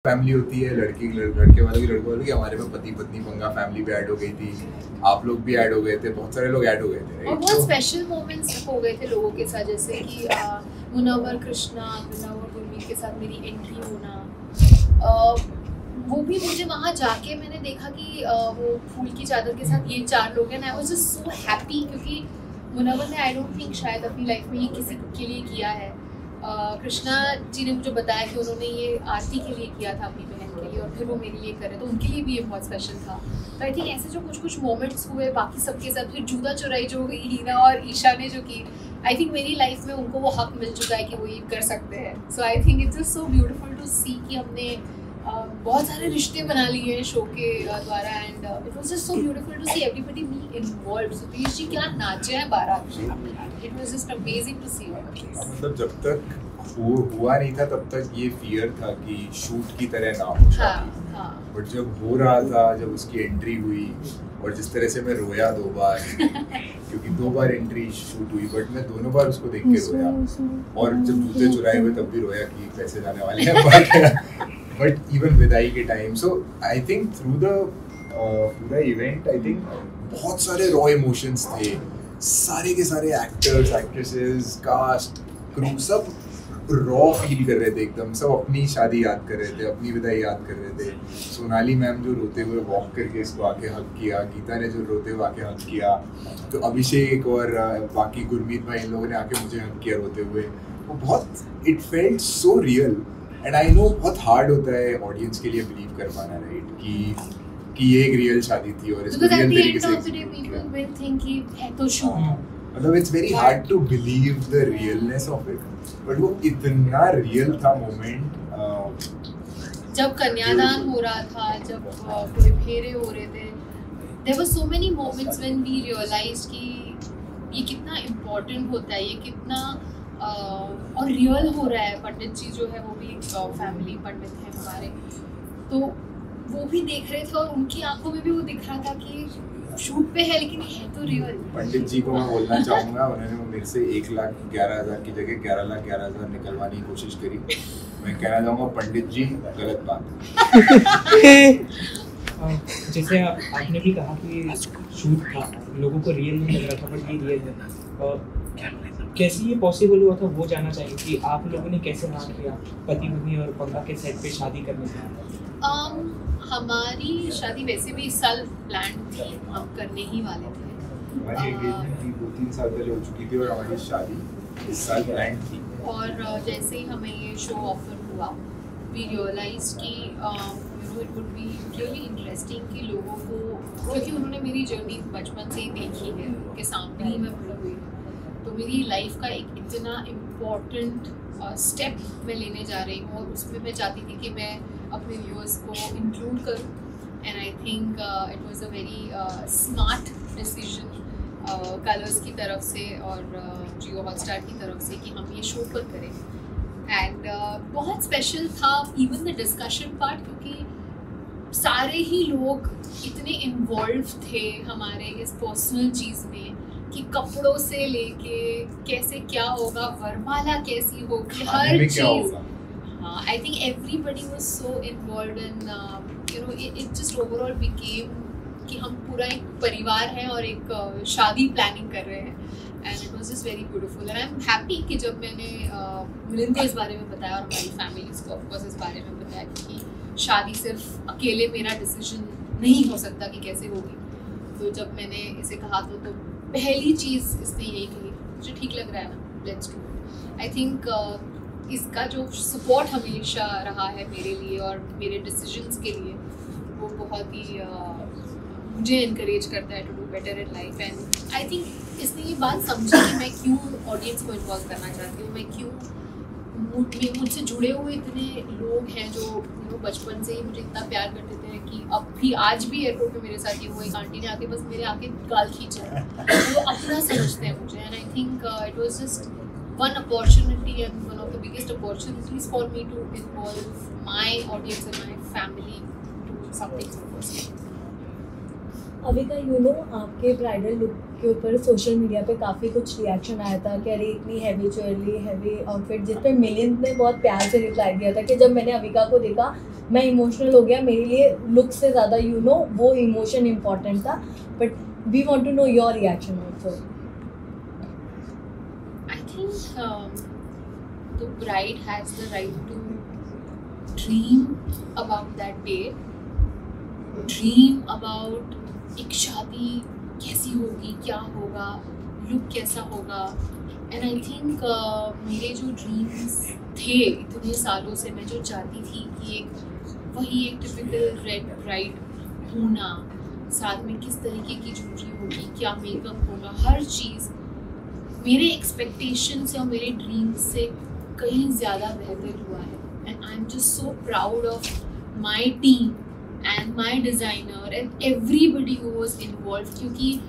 Family होती है, लड़के वालों की, लड़कों वालों की। हमारे में पति पत्नी पंगा फैमिली भी ऐड हो गई थी, आप लोग भी ऐड हो गए थे, बहुत सारे लोग ऐड हो गए थे, और बहुत स्पेशल मोमेंट्स हो गए थे लोगों के साथ, जैसे कि मुनव्वर कृष्णा, मुनव्वर गुरमीत के साथ मेरी एंट्री होना। वो भी मुझे वहाँ जाके मैंने देखा कि वो फूल की चादर के साथ ये 4 लोग हैं। I was just so happy, क्योंकि मुनव्वर ने आई डोंट थिंक शायद अपनी लाइफ में ये किसी के लिए किया है। कृष्णा जी ने मुझे बताया कि उन्होंने ये आरती के लिए किया था अपनी बहन के लिए, और फिर वो मेरे लिए करे, तो उनके लिए भी ये बहुत स्पेशल था। तो आई थिंक ऐसे जो कुछ मोमेंट्स हुए बाकी सबके साथ, फिर जूदा चुराई जो हीना और ईशा ने जो की, आई थिंक मेरी लाइफ में उनको वो हक मिल चुका है कि वो ये कर सकते हैं। So I think it's just so beautiful to see कि हमने बहुत सारे रिश्ते बना लिए हैं शो के द्वारा, and it was just so beautiful to see everybody be involved. Sudhir ji क्या नाचे हैं बारात में, it was just amazing to see all of this. मतलब जब तक हुआ नहीं था तब तक ये फियर था कि शूट की तरह ना हो। हाँ। बट जब हो रहा था, जब उसकी एंट्री हुई, और जिस तरह से मैं रोया 2 बार क्योंकि 2 बार एंट्री शूट हुई, बट मैं दोनों बार उसको देख के रोया, और जब जूते चुराए हुए तब भी रोया कि पैसे जाने वाले हैं। बट इवन विदाई के time, so I think through the event, I think बहुत सारे रॉ इमोशंस थे। सारे के सारे एक्टर्स, एक्ट्रेसेस, कास्ट, क्रू सब रॉ फील कर रहे थे एकदम। सब अपनी शादी याद कर रहे थे, अपनी विदाई याद कर रहे थे। सोनाली मैम जो रोते हुए वॉक करके इसको आके हक किया, गीता ने जो रोते हुए आके हक किया, तो अभिषेक और बाकी गुरमीत भाई इन लोगों ने आके मुझे हक किया रोते हुए। वो बहुत, it felt so real. And I know बहुत हार्ड होता है ऑडियंस के लिए बिलीव कर पाना, राइट, कि ये एक रियल शादी थी और इसको रियल तरीके से मतलब it's very hard to believe the realness of it, but वो इतना रियल था मोमेंट। जब कन्यादान हो रहा था, जब पूरे फेरे हो रहे थे, there were so many moments when we realised कि ये कितना इम्पोर्टेंट होता है, ये कितना और रियल हो रहा है। पंडित जी जो है वो भी एक फैमिली पंडित है हमारे, तो वो भी देख रहे थे और उनकी आंखों में भी वो दिख रहा था कि शूट पे है लेकिन है तो रियल। पंडित जी को मैं बोलना चाहूँगा, उन्होंने मेरे से 1,11,000 की जगह 11,11,000 निकलवाने की कोशिश करी। मैं कहना चाहूँगा पंडित जी गलत बात है। जैसे आपने भी कहा कि शूट था, लोगों को रियल नहीं लग रहा था, बट ये रियल है। कैसे ये पॉसिबल हुआ था वो जानना चाहिए कि आप लोगों ने कैसे हाँ किया पति पत्नी और पंगा के सेट पे शादी करने से? हमारी शादी वैसे भी इस साल प्लान थी, हम करने ही वाले थे। हमारी एंगेजमेंट 2-3 साल पहले हो चुकी थी और हमारी शादी इस साल प्लान थी। और जैसे ही हमें ये शो ऑफर हुआ, वी रियलाइज कि it would be really interesting कि लोगों को, क्योंकि उन्होंने मेरी जर्नी बचपन से ही देखी है, उनके सामने ही मैं बड़ी हुई, तो मेरी लाइफ का एक इतना इम्पोर्टेंट स्टेप मैं लेने जा रही हूँ, और उसमें मैं चाहती थी कि मैं अपने व्यूअर्स को इंक्लूड करूँ। And I think it was a very smart decision colours की तरफ से और जियो हॉटस्टार की तरफ से कि हम ये शो पर करें। एंड बहुत स्पेशल था इवन द डिस्कशन पार्ट, क्योंकि सारे ही लोग इतने इन्वॉल्व थे हमारे इस पर्सनल चीज़ में कि कपड़ों से लेके कैसे क्या होगा, वरमाला कैसी होगी, हर चीज़। हाँ, I think everybody was so involved in it just overall became कि हम पूरा एक परिवार हैं और एक शादी प्लानिंग कर रहे हैं। And it was just very beautiful, and I am happy कि जब मैंने मिलिंद को इस बारे में बताया और हमारी फैमिलीज को ऑफकोर्स इस बारे में बताया, क्योंकि शादी सिर्फ अकेले मेरा डिसीजन नहीं हो सकता कि कैसे होगी। तो जब मैंने इसे कहा तो पहली चीज़ इसने यही कही, मुझे ठीक लग रहा है ना, let's do it. I think इसका जो सपोर्ट हमेशा रहा है मेरे लिए और मेरे डिसीजंस के लिए, वो बहुत ही मुझे इनकरेज करता है to do better in life. And I think इसने ये बात समझी कि मैं क्यों ऑडियंस को इन्वॉल्व करना चाहती हूँ, मैं क्यों मुझसे जुड़े हुए इतने लोग हैं जो बचपन से ही मुझे इतना प्यार करते थे कि अब भी आज भी एयरपोर्ट पे मेरे साथ ये हुआ, एक आंटी ने आके बस मेरे आके गाल खींचा है, वो अपना समझते हैं मुझे। And I think it was just one opportunity and one of the biggest opportunities for me to involve my audience and my family to something so personal. Avika, आपके ब्राइडल लुक के ऊपर सोशल मीडिया पे काफ़ी कुछ reaction आया था कि अरे इतनी हैवी ज्वेलरी, हैवी आउटफिट, जिस पे मिलियन ने बहुत प्यार से रिप्लाई दिया था कि जब मैंने अविका को देखा मैं इमोशनल हो गया, मेरे लिए लुक से ज़्यादा वो इमोशन इम्पोर्टेंट था, but we want to know your reaction also. I think the bride has the right to dream about that day, dream about एक शादी कैसी होगी, क्या होगा, लुक कैसा होगा। एंड आई थिंक मेरे जो ड्रीम्स थे इतने सालों से, मैं जो चाहती थी कि वही एक टिपिकल रेड ब्राइड होना, साथ में किस तरीके की ज्वेलरी होगी, क्या मेकअप होगा, हर चीज़ मेरे एक्सपेक्टेशन से और मेरे ड्रीम्स से कहीं ज़्यादा बेहतर हुआ है। And I am just so proud of my team and my designer and everybody who was involve, क्योंकि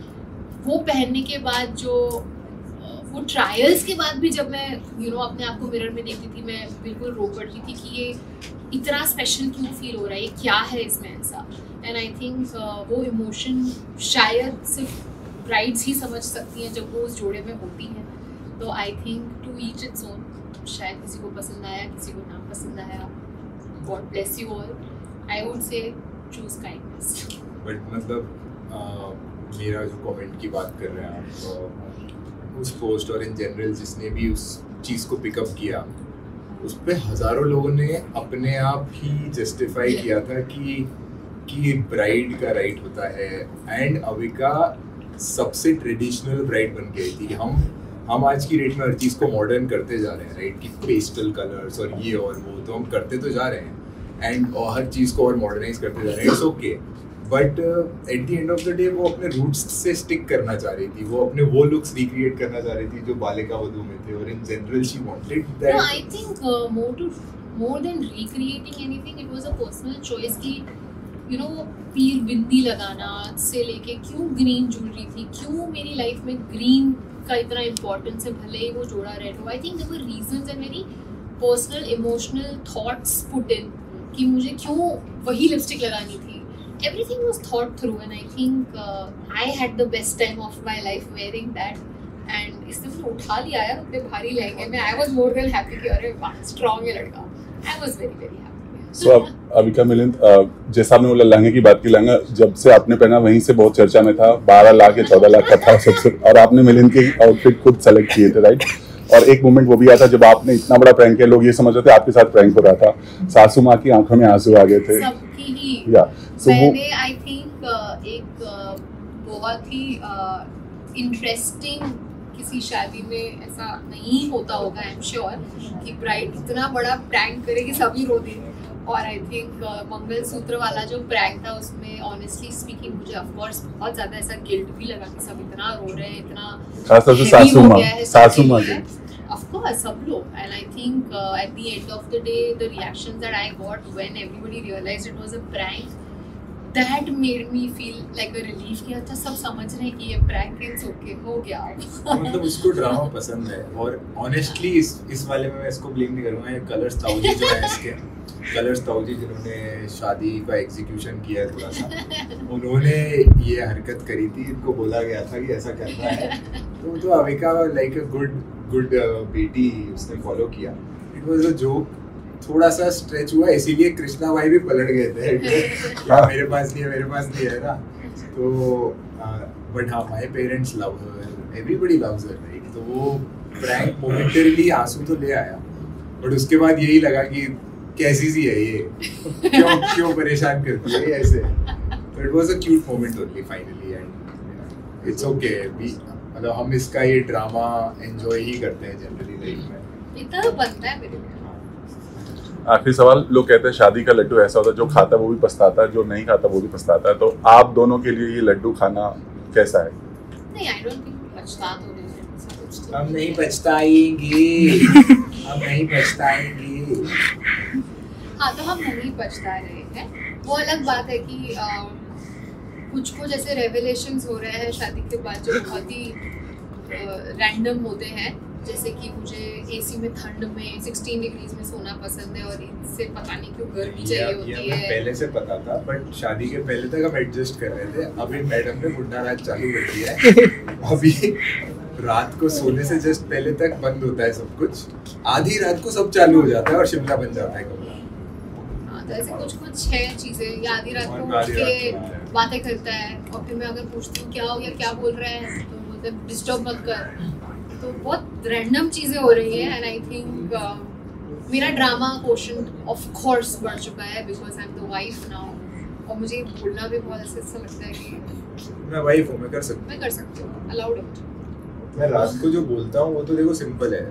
वो पहनने के बाद जो वो ट्रायल्स के बाद भी जब मैं अपने आप को मिरर में देखती थी, मैं बिल्कुल रो पड़ती थी कि ये इतना स्पेशल क्यों फील हो रहा है, ये क्या है इसमें ऐसा। एंड आई थिंक वो इमोशन शायद सिर्फ ब्राइड्स ही समझ सकती हैं जब वो उस जोड़े में होती हैं। तो I think to each it's own, शायद किसी को पसंद आया, किसी को ना पसंद आया, God bless you all. I would say choose kindness. But मतलब मेरा जो कमेंट की बात कर रहे हैं आप, उस पोस्ट और इन जनरल जिसने भी उस चीज़ को पिकअप किया, उस पर हज़ारों लोगों ने अपने आप ही जस्टिफाई किया था कि ब्राइड का राइट होता है। एंड अविका सबसे ट्रेडिशनल ब्राइड बन के आई थी कि हम आज की डेट में हर चीज़ को मॉडर्न करते जा रहे हैं, राइट, कि पेस्टल कलर्स और ये और वो तो हम करते तो जा रहे हैं एंड हर चीज़ को और मॉडर्नाइज करते जा रहे हैं, it's okay. But at the end of the day वो अपने रूट्स से स्टिक करना चाह रही थी, वो अपने वो लुक्स रिक्रिएट करना चाह रही थी जो बालिका वधू में थे, और in general she wanted that. No, I think more than recreating anything, it was a personal choice कि पीर बिंदी लगाना से लेके क्यों ग्रीन ज्वेलरी थी, क्यों मेरी लाइफ में ग्रीन का इतना इम्पोर्टेंस है, भले ही वो जोड़ा रेड हो। I think there were reasons and very personal emotional thoughts put in कि मुझे क्यों वही लिपस्टिक लगानी थी। Everything was thought through and I think I had the best time of my life wearing that, and इसने मुझे उठा लिया यार उतने भारी लहंगे में। I was more than happy कि अरे वाह स्ट्रॉन्ग है लड़का। I was very very happy। So Avika Milind, जैसा आपने बोला लहंगे की बात की, लहंगा जब से आपने पहना वहीं से बहुत चर्चा में था, 12 लाख या 14 लाख का था सबसे, और आपने मिलिंद के आउटफिट खुद सेलेक्ट किए थे, राइट? और एक मोमेंट वो भी आया था जब आपने इतना बड़ा प्रैंक किया, लोग ये समझ रहे थे आपके साथ प्रैंक हो रहा था, सासू माँ की आंखों में आंसू आ गए थे। सबकी ही। मैंने आई थिंक एक बहुत ही इंटरेस्टिंग किसी शादी में ऐसा नहीं होता होगा, आई एम श्योर, कि ब्राइड इतना बड़ा प्रैंक करे कि सभी रो दें। और आई थिंक मंगलसूत्र वाला जो प्रैंक था उसमें ऑनेस्टली स्पीकिंग मुझे ऑफ कोर्स बहुत ज़्यादा ऐसा गिल्ट भी लगा कि सब इतना रो रहे हैं, इतना खासतौर से सासू माँ के। Of course, सब लोग, and I think at the end of the day, the reactions that I got when everybody realized it was a prank, that made me feel like a relief कि अच्छा सब समझ रहे हैं कि ये prank is okay, हो गया। मतलब उसको ड्रामा पसंद है, और ऑनेस्टली इस वाले में मैं इसको ब्लेम नहीं करूँगा। ये कलर्स ताऊजी जो है इसके, कलर्स ताऊजी जिन्होंने शादी का एग्जीक्यूशन किया है थोड़ा सा, उन्होंने ये हरकत करी थी, इनको बोला गया था कि ऐसा करना है, तो अविका लाइक अ गुड बेटी उसने फॉलो किया। इट वाज अ जोक, थोड़ा सा स्ट्रेच हुआ, इसीलिए कृष्णा भाई भी पलट गए थे मेरे पास नहीं है ना। तो बट हाँ, my parents love her, everybody loves her, right? तो वो प्रैंक मोमेंटरीली आंसू तो ले आया, बट उसके बाद यही लगा कि कैसी सी है ये, क्यों परेशान करती है ऐसे। तो it was a cute moment only finally, and it's okay. मतलब हम इसका ये ड्रामा एंजॉय ही करते हैं जनरली लाइफ में, इतना तो बनता है मेरे लिए। आखिरी सवाल, लोग कहते हैं शादी का लड्डू ऐसा होता है जो खाता है वो भी पछताता है, जो नहीं खाता वो भी पछताता है, तो आप दोनों के लिए ये लड्डू खाना कैसा है? नहीं, आई डोंट थिंक पछता तो नहीं है, ऐसा कुछ तो हम नहीं पछताएंगे हम नहीं पछताएंगे। हाँ, तो हम नहीं पछता रहे हैं। वो अलग बात है कि कुछ को जैसे रेवलेशंस हो रहे हैं शादी के बाद जो बहुत ही रैंडम होते हैं, जैसे कि मुझे एसी में ठंड में 16 डिग्रीज में सोना पसंद है और इससे पता नहीं क्यों गर्मी चाहिए होती है। पहले से पता था, बट शादी के पहले तक हम एडजस्ट कर रहे थे। अभी मैडम ने मुंडा राज चालू कर दिया है। अभी रात को सोने से जस्ट पहले तक बंद होता है सब कुछ, आधी रात को सब चालू हो जाता है और शिमला बन जाता है कमरा। तो ऐसे कुछ है चीज़ें, या आधी रात और को उठ आधी रात के को आता है। बातें करता है, और फिर मैं अगर पूछती हूँ क्या हो गया, क्या बोल रहा है, तो बोलते डिस्टर्ब मत कर। तो बहुत रैंडम चीज़ें हो रही है, एंड आई थिंक मेरा ड्रामा क्वेश्चन ऑफ कोर्स बढ़ चुका है because I am the wife now, और मुझे बोलना भी बहुत ऐसा लगता है कि मैं वाइफ हूँ, मैं कर सकता मैं कर सकती हूँ, अलाउड इट। हूँ। मैं रात को जो बोलता हूँ वो तो देखो सिंपल है,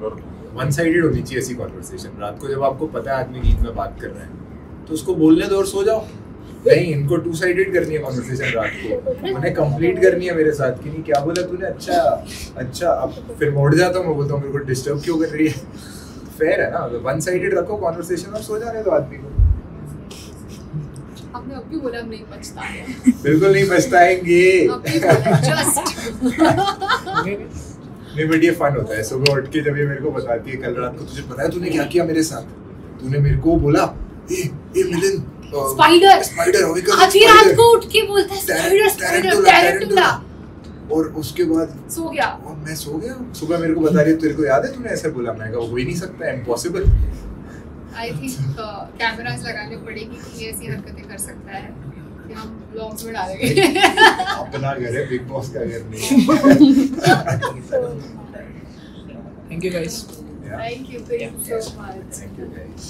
वन साइडेड होनी चाहिए ऐसी कॉन्वर्सेशन। रात को जब आपको पता है आदमी नींद में बात कर रहा है तो उसको बोलने दो और सो जाओ। नहीं, इनको टू साइडेड करनी है कॉन्वर्सेशन रात को, उन्हें कंप्लीट करनी है मेरे साथ कि नहीं क्या बोला तूने, अच्छा। अब फिर मोड़ जाता हूँ, मैं बोलता हूँ मेरे को डिस्टर्ब क्यों कर रही है। फेयर है ना, वन साइडेड रखो कॉन्वर्सेशन और सो जाने दो आदमी को। आपने अब भी बोला हम नहीं पछताए, बिल्कुल नहीं पछताएंगे। अब भी बोला जस्ट। नहीं बट ये फन होता है, सुबह उठ के जब ये मेरे को बताती है कल रात को तुझे पता है तूने क्या किया मेरे साथ, तूने मेरे को बोला ए मिलन स्पाइडर अविका आधी रात को उठ के बोलता है स्पाइडर टैरेंटुला, और उसके बाद सो गया। और मैं सो गया। सुबह मेरे को बता रही है तेरे को याद है तूने ऐसे बोला, मैं कहा हो ही नहीं सकता, इम्पॉसिबल। आई थिंक कैमरास लगाने पड़ेगी कि ये ऐसी हरकतें कर सकता है, फिर हम ब्लॉग्स में डालेंगे। अपना घर है, बिग बॉस का घर नहीं। Thank you guys. Thank you so much. Thank you guys.